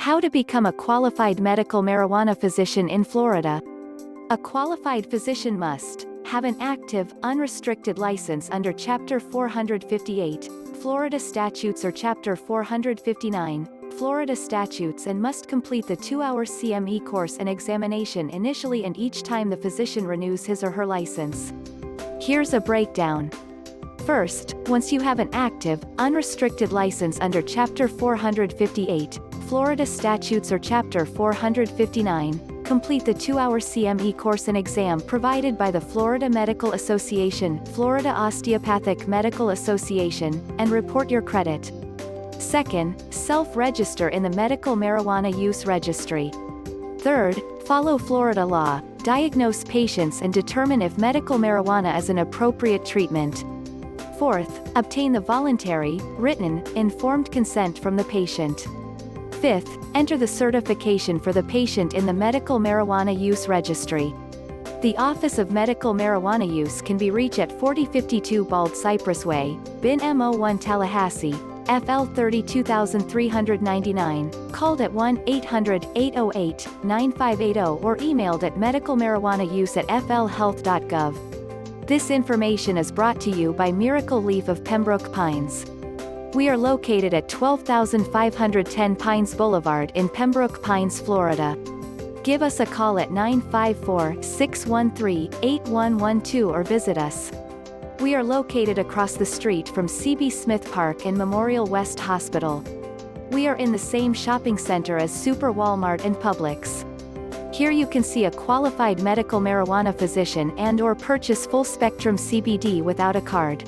How to become a qualified medical marijuana physician in Florida. A qualified physician must have an active, unrestricted license under Chapter 458, Florida Statutes or Chapter 459, Florida Statutes, and must complete the 2-hour CME course and examination initially and each time the physician renews his or her license. Here's a breakdown. First, once you have an active, unrestricted license under Chapter 458, Florida Statutes or Chapter 459, complete the 2-hour CME course and exam provided by the Florida Medical Association, Florida Osteopathic Medical Association, and report your credit. Second, self-register in the Medical Marijuana Use Registry. Third, follow Florida law, diagnose patients and determine if medical marijuana is an appropriate treatment. Fourth, obtain the voluntary, written, informed consent from the patient. Fifth, enter the certification for the patient in the Medical Marijuana Use Registry. The Office of Medical Marijuana Use can be reached at 4052 Bald Cypress Way, BIN M01 Tallahassee, FL 32399, called at 1-800-808-9580 or emailed at medicalmarijuanause@flhealth.gov. This information is brought to you by Miracle Leaf of Pembroke Pines. We are located at 12510 Pines Boulevard in Pembroke Pines, Florida. Give us a call at 954-613-8112 or visit us. We are located across the street from C.B. Smith Park and Memorial West Hospital. We are in the same shopping center as Super Walmart and Publix. Here you can see a qualified medical marijuana physician and/or purchase full-spectrum CBD without a card.